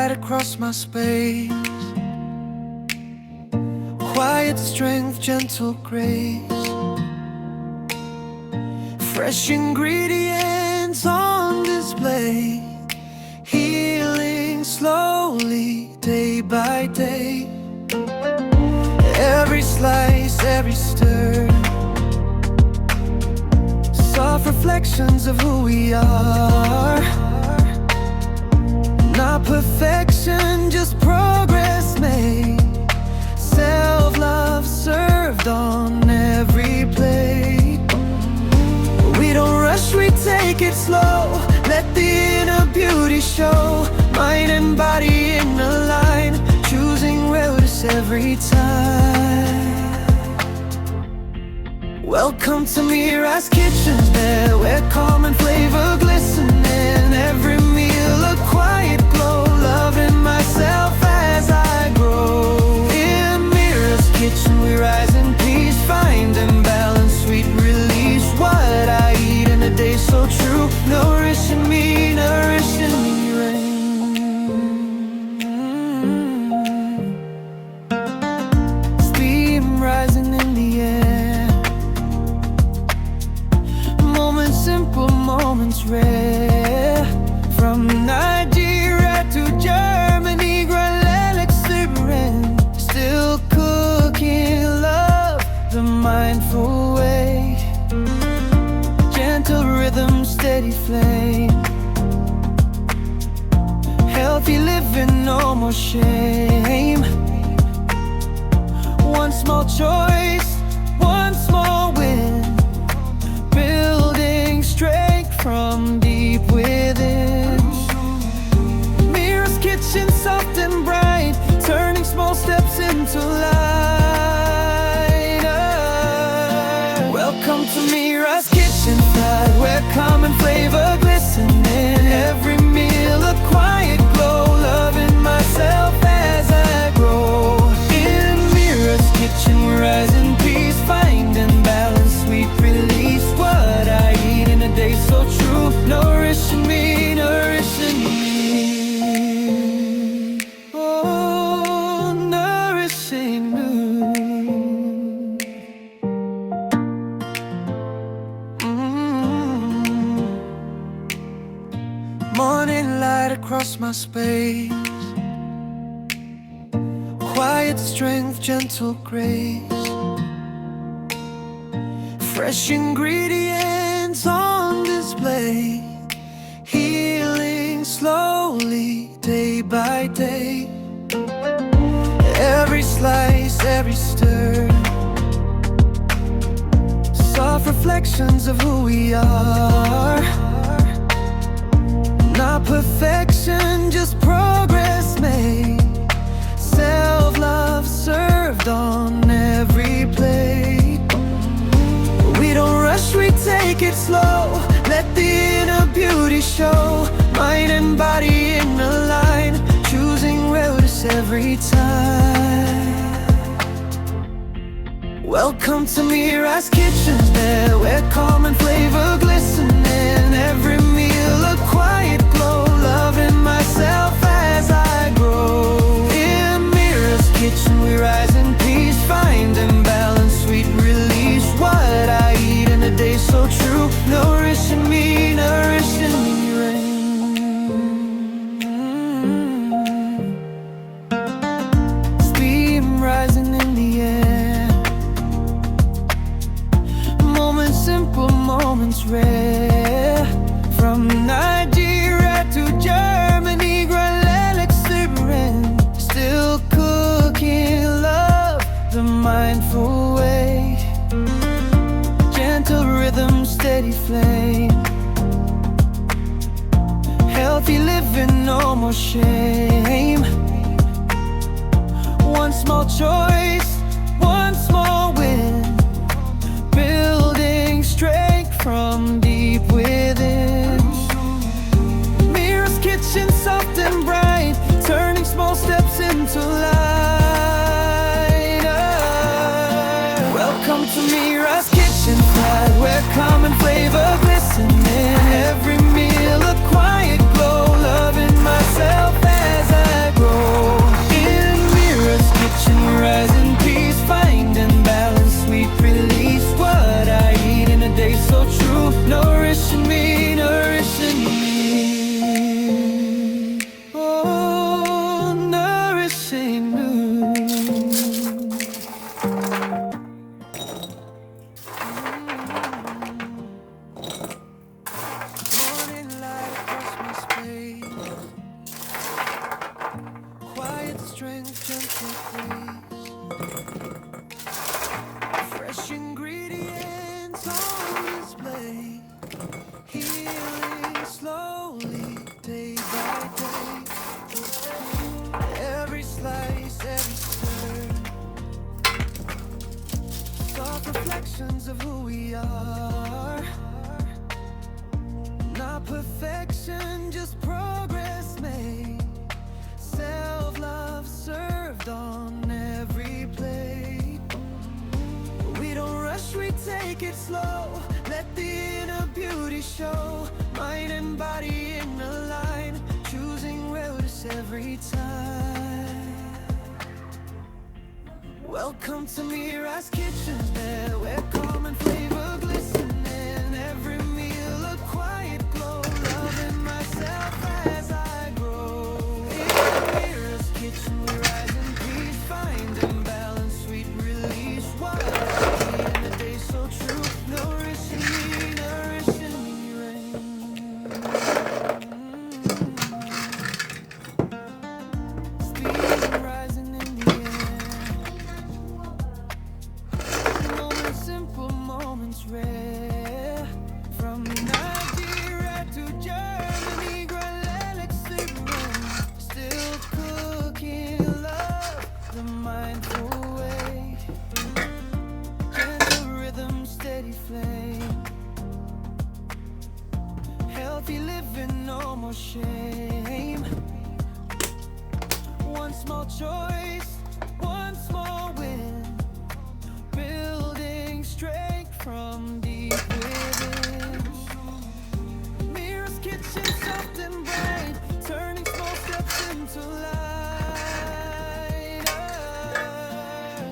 light across my space. Quiet strength, gentle grace. Fresh ingredients on display. Healing slowly, day by day. Every slice, every stir, soft reflections of who we are. Not perfection, just progress made. Self-love served on every plate. We don't rush, we take it slow. Let the inner beauty show. Mind and body in a line, choosing wellness every time. Welcome to MIRA'S kitchen, there where calm and flavor glisten. In every meal a quiet glow, loving myself as I grow. In MIRA'S kitchen we rise in peace, finding balance, sweet release. What I eat in a day so true, nourishing me, nourishing me. Steam rising in the air, moments simple, moments rare. From Nigeria to Germany, Grand exuberant, still cooking love the mindful way. Gentle rhythm, steady flame. Healthy living, no more shame. One small choice, one small win, building strength from deep within. MIRA'S kitchen, soft and bright, turning small steps into light. Welcome to MIRA'S kitchen, side where calm and flavor glisten. In every meal a quiet glow, loving myself as I grow. In MIRA'S kitchen we rise in peace, finding balance, sweet release. What I eat in a day so true, nourishing me, nourishing me. Oh, nourishing me. Morning light across my space. Quiet strength, gentle grace. Fresh ingredients on display. Healing slowly, day by day. Every slice, every stir, soft reflections of who we are. Not perfection, just progress made. Self-love served on every plate. We don't rush, we take it slow. Let the inner beauty show. Mind and body in a line, choosing wellness every time. Welcome to MIRA'S kitchen, there where calm and flavor glisten. In every meal a quiet glow, loving myself as I grow. In MIRA'S kitchen we rise in peace, finding balance, sweet release. What I eat in a day so true, nourishing me, nourishing me. Steam rising in the air, moments simple, moments rare. From Nigeria to Germany, Grand exuberant, still cooking love the mindful way. Gentle rhythm, steady flame. Healthy living, no more shame. One small choice, one small win, building strength from deep within. MIRA'S kitchen, soft and bright, turning small steps into light. Welcome to MIRA'S kitchen, side where calm and flavor glisten. In every meal a quiet glow, loving myself as I flow. Let the inner beauty show. Mind and body in a line, choosing wellness every time. Welcome to MIRA'S kitchen, where common flavor glistening. Every meal a quiet glow, loving myself as I grow. In MIRA'S kitchen we rise in peace, finding balance, sweet release. What I eat in a day so true, nourishing me, steam rising in the air. Moments simple, moments rare. From Nigeria to Germany, Grand Lex, still cooking love the mindful way. Gentle rhythm, steady flame. Healthy living, no more shame. One small choice, one small win, building strength from deep within. MIRA'S kitchen, soft and bright, turning small steps into light.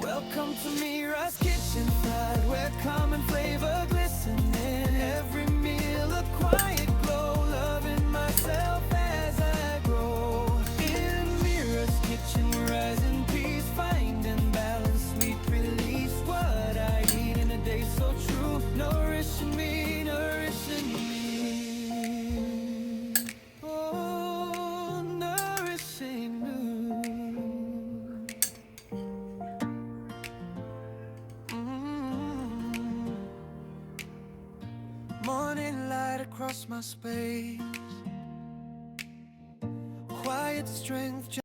Welcome to MIRA'S kitchen side, where common flavor glistening. Every meal a quiet glow, loving myself as I grow. In MIRA'S kitchen, rise in peace, finding balance, sweet release. What I eat in a day so true, nourishing me, nourishing me. Oh, nourishing me. Morning light across my space, quiet strength.